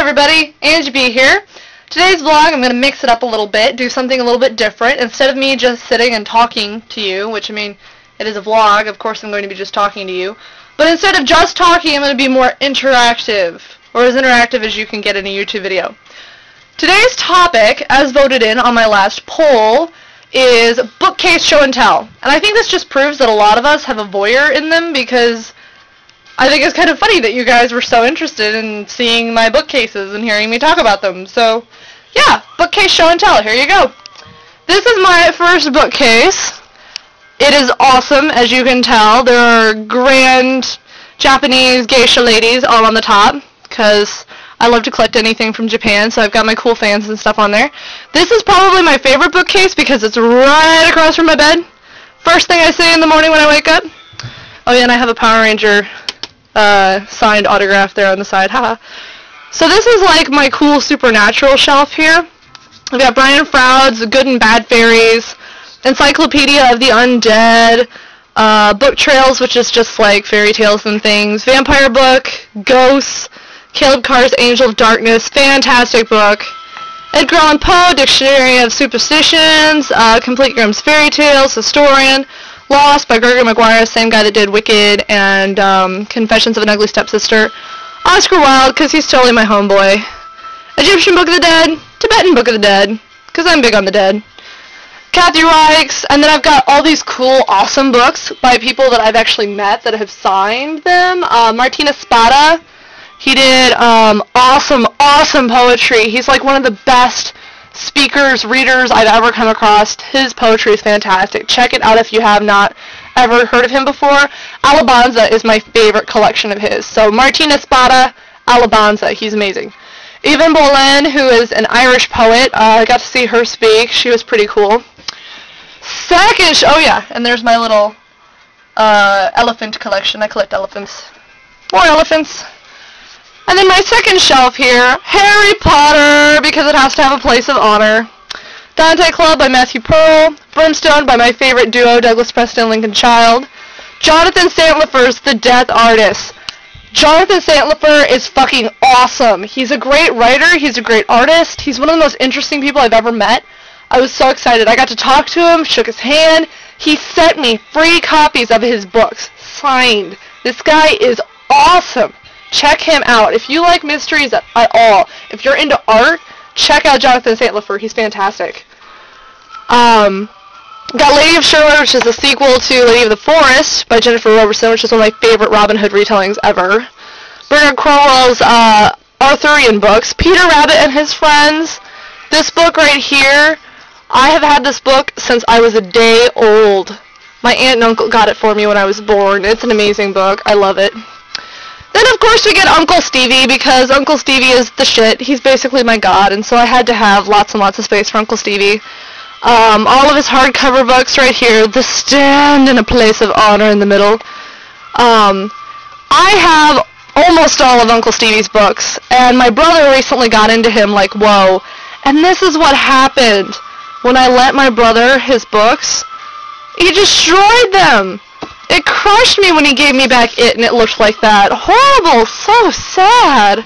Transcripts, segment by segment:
everybody, Angie B here. Today's vlog, I'm going to mix it up a little bit, do something a little bit different. Instead of me just sitting and talking to you, which I mean, it is a vlog, of course I'm going to be just talking to you. But instead of just talking, I'm going to be more interactive, or as interactive as you can get in a YouTube video. Today's topic, as voted in on my last poll, is bookcase show and tell. And I think this just proves that a lot of us have a voyeur in them, because I think it's kind of funny that you guys were so interested in seeing my bookcases and hearing me talk about them. So, yeah, bookcase show and tell. Here you go. This is my first bookcase. It is awesome, as you can tell. There are grand Japanese geisha ladies all on the top, because I love to collect anything from Japan, so I've got my cool fans and stuff on there. This is probably my favorite bookcase because it's right across from my bed. First thing I see in the morning when I wake up. Oh yeah, and I have a Power Ranger signed autograph there on the side. Haha. So this is like my cool supernatural shelf here. I've got Brian Froud's Good and Bad Fairies, Encyclopedia of the Undead, Book Trails, which is just like fairy tales and things, Vampire Book, Ghosts, Caleb Carr's Angel of Darkness, fantastic book, Edgar Allan Poe, Dictionary of Superstitions, Complete Grimm's Fairy Tales, Historian, Lost by Gregory Maguire, same guy that did Wicked and Confessions of an Ugly Stepsister, Oscar Wilde, because he's totally my homeboy, Egyptian Book of the Dead, Tibetan Book of the Dead, because I'm big on the dead, Kathy Reichs, and then I've got all these cool, awesome books by people that I've actually met that have signed them. Martina Spada, he did awesome poetry. He's like one of the best speakers, readers I've ever come across. His poetry is fantastic. Check it out if you have not ever heard of him before. Alabanza is my favorite collection of his. So Martina Spada, Alabanza, he's amazing. Yvonne Boleyn, who is an Irish poet, I got to see her speak. She was pretty cool. Second, oh yeah, and there's my little elephant collection. I collect elephants. More elephants. And then my second shelf here, Harry Potter, because it has to have a place of honor. Dante Club by Matthew Pearl. Brimstone by my favorite duo, Douglas Preston and Lincoln Child. Jonathan Santlifer's The Death Artist. Jonathan Santlifer is fucking awesome. He's a great writer. He's a great artist. He's one of the most interesting people I've ever met. I was so excited. I got to talk to him, shook his hand. He sent me free copies of his books, signed. This guy is awesome. Check him out. If you like mysteries at all, if you're into art, check out Jonathan Santlifer. He's fantastic. Got Lady of Sherwood, which is a sequel to Lady of the Forest by Jennifer Roberson, which is one of my favorite Robin Hood retellings ever. Bernard Cornwell's Arthurian books. Peter Rabbit and His Friends. This book right here, I have had this book since I was a day old. My aunt and uncle got it for me when I was born. It's an amazing book. I love it. Then, of course, we get Uncle Stevie, because Uncle Stevie is the shit. He's basically my god, and so I had to have lots and lots of space for Uncle Stevie. All of his hardcover books right here. The Stand in a Place of Honor in the middle. I have almost all of Uncle Stevie's books, and my brother recently got into him like, whoa. And this is what happened when I lent my brother his books. He destroyed them. It crushed me when he gave me back It, and it looked like that. Horrible. So sad.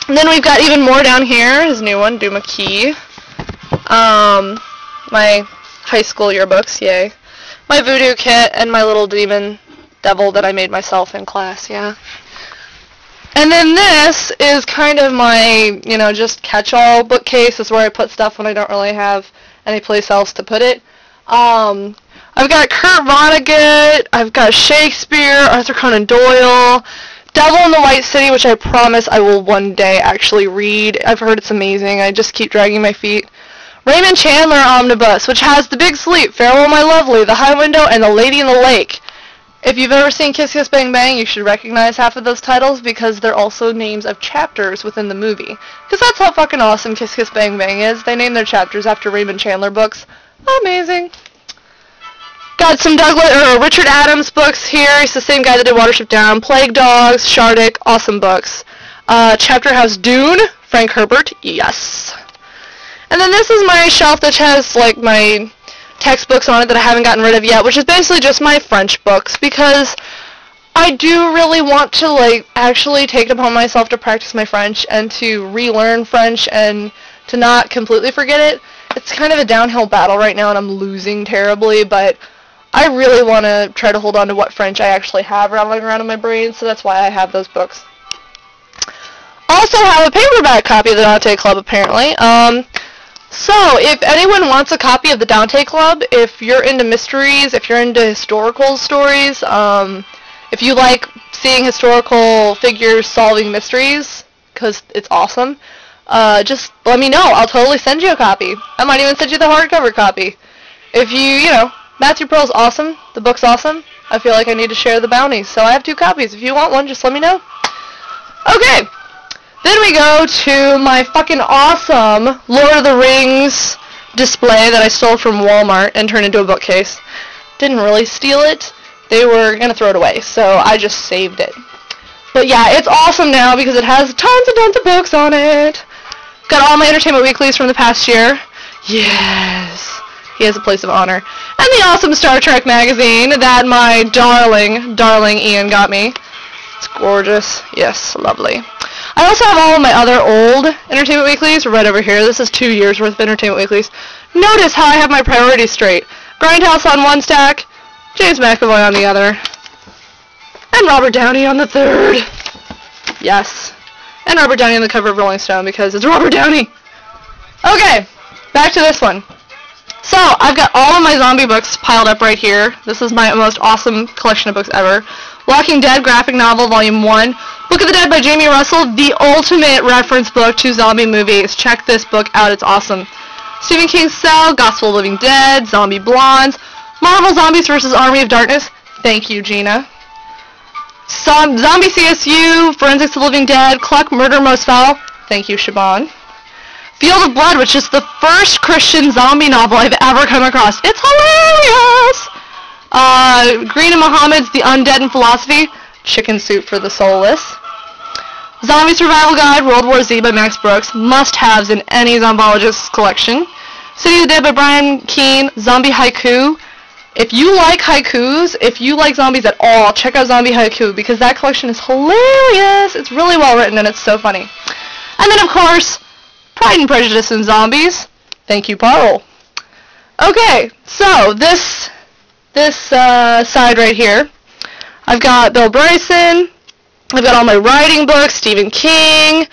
And then we've got even more down here. His new one, Duma Key. My high school yearbooks, yay. My voodoo kit, and my little demon devil that I made myself in class, yeah. And then this is kind of my, you know, just catch-all bookcase. This is where I put stuff when I don't really have any place else to put it. I've got Kurt Vonnegut, I've got Shakespeare, Arthur Conan Doyle, Devil in the White City, which I promise I will one day actually read. I've heard it's amazing. I just keep dragging my feet. Raymond Chandler Omnibus, which has The Big Sleep, Farewell My Lovely, The High Window, and The Lady in the Lake. If you've ever seen Kiss Kiss Bang Bang, you should recognize half of those titles, because they're also names of chapters within the movie. Because that's how fucking awesome Kiss Kiss Bang Bang is. They name their chapters after Raymond Chandler books. Amazing. Got some Richard Adams books here. He's the same guy that did Watership Down. Plague Dogs, Shardik, awesome books. Chapter House Dune, Frank Herbert, yes. And then this is my shelf that has like my textbooks on it that I haven't gotten rid of yet, which is basically just my French books, because I do really want to, like, actually take it upon myself to practice my French and to relearn French and to not completely forget it. It's kind of a downhill battle right now, and I'm losing terribly, but I really want to try to hold on to what French I actually have rattling around in my brain, so that's why I have those books. Also have a paperback copy of the Dante Club, apparently. So, if anyone wants a copy of the Dante Club, if you're into mysteries, if you're into historical stories, if you like seeing historical figures solving mysteries, because it's awesome, just let me know. I'll totally send you a copy. I might even send you the hardcover copy. If you know, Matthew Pearl's awesome. The book's awesome. I feel like I need to share the bounties, so I have 2 copies. If you want one, just let me know. Okay. Then we go to my fucking awesome Lord of the Rings display that I stole from Walmart and turned into a bookcase. Didn't really steal it. They were going to throw it away, so I just saved it. But yeah, it's awesome now because it has tons and tons of books on it. Got all my Entertainment Weeklies from the past year. Yes. He has a place of honor. And the awesome Star Trek magazine that my darling Ian got me. It's gorgeous. Yes, lovely. I also have all of my other old Entertainment Weeklies right over here. This is 2 years worth of Entertainment Weeklies. Notice how I have my priorities straight. Grindhouse on one stack, James McAvoy on the other, and Robert Downey on the third. Yes. And Robert Downey on the cover of Rolling Stone because it's Robert Downey. Okay, back to this one. So, I've got all of my zombie books piled up right here. This is my most awesome collection of books ever. Walking Dead graphic novel, volume 1. Book of the Dead by Jamie Russell, the ultimate reference book to zombie movies. Check this book out, it's awesome. Stephen King's Cell, Gospel of Living Dead, Zombie Blondes, Marvel Zombies vs. Army of Darkness. Thank you, Gina. Zombie CSU, Forensics of Living Dead, Cluck, Murder Most Foul. Thank you, Siobhan. Field of Blood, which is the first Christian zombie novel I've ever come across. It's hilarious! Green and Muhammad's The Undead and Philosophy. Chicken Soup for the Soulless. Zombie Survival Guide, World War Z by Max Brooks. Must-haves in any zombologist's collection. City of the Dead by Brian Keene. Zombie Haiku. If you like haikus, if you like zombies at all, check out Zombie Haiku because that collection is hilarious. It's really well written and it's so funny. And then, of course, Pride and Prejudice and Zombies. Thank you, Parle. Okay, so this side right here, I've got Bill Bryson, I've got all my writing books, Stephen King,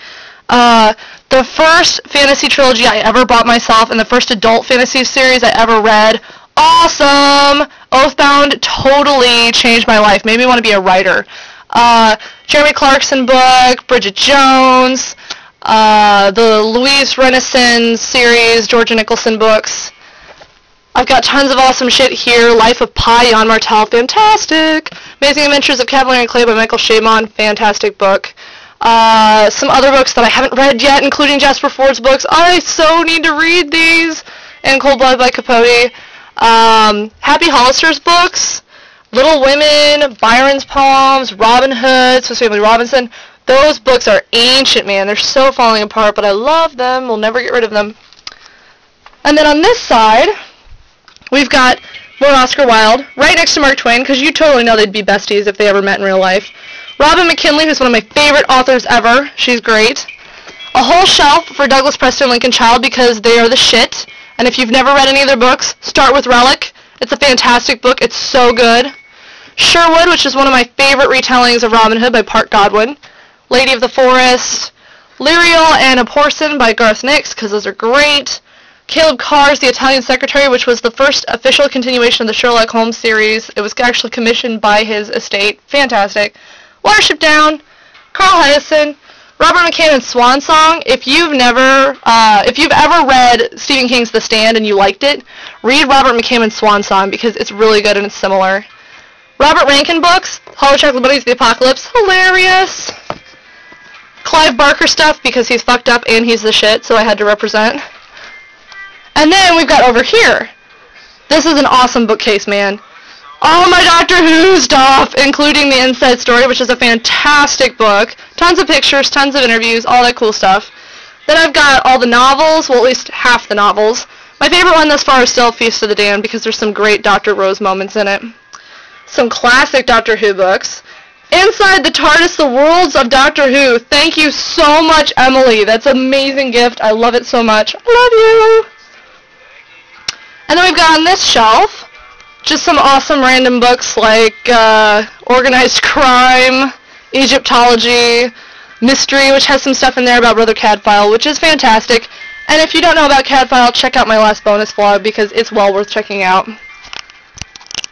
the first fantasy trilogy I ever bought myself, and the first adult fantasy series I ever read. Awesome! Oathbound totally changed my life, made me want to be a writer. Jeremy Clarkson book, Bridget Jones, the Louise Renison series, Georgia Nicholson books. I've got tons of awesome shit here. Life of Pi, Jan Martel, fantastic. Amazing Adventures of Cavalier and Clay by Michael Chabon, fantastic book. Some other books that I haven't read yet, including Jasper Ford's books. I so need to read these. And Cold Blood by Capote. Happy Hollister's books. Little Women, Byron's poems, Robin Hood, Swiss Family Robinson. Those books are ancient, man. They're so falling apart, but I love them. We'll never get rid of them. And then on this side, we've got more Oscar Wilde, right next to Mark Twain, because you totally know they'd be besties if they ever met in real life. Robin McKinley, who's one of my favorite authors ever. She's great. A whole shelf for Douglas Preston and Lincoln Child, because they are the shit. And if you've never read any of their books, start with Relic. It's a fantastic book. It's so good. Sherwood, which is one of my favorite retellings of Robin Hood by Park Godwin. Lady of the Forest. Lirial and A Porson by Garth Nix, because those are great. Caleb Carr's The Italian Secretary, which was the first official continuation of the Sherlock Holmes series. It was actually commissioned by his estate. Fantastic. Watership Down. Carl Hiaasen. Robert McCann's Swan Song. If you've ever read Stephen King's The Stand and you liked it, read Robert McCann's Swan Song because it's really good and it's similar. Robert Rankin books. Hollow Chocolate Bunnies, The Apocalypse. Hilarious. Clive Barker stuff because he's fucked up and he's the shit, so I had to represent. And then we've got over here. This is an awesome bookcase, man. All my Doctor Who stuff, including The Inside Story, which is a fantastic book. Tons of pictures, tons of interviews, all that cool stuff. Then I've got all the novels, well, at least half the novels. My favorite one thus far is still Feast of the Damned because there's some great Dr. Rose moments in it. Some classic Doctor Who books. Inside the TARDIS, the Worlds of Doctor Who. Thank you so much, Emily. That's an amazing gift. I love it so much. I love you. And then we've got on this shelf just some awesome random books like Organized Crime, Egyptology, Mystery, which has some stuff in there about Brother Cadfile, which is fantastic. And if you don't know about Cadfile, check out my last bonus vlog because it's well worth checking out.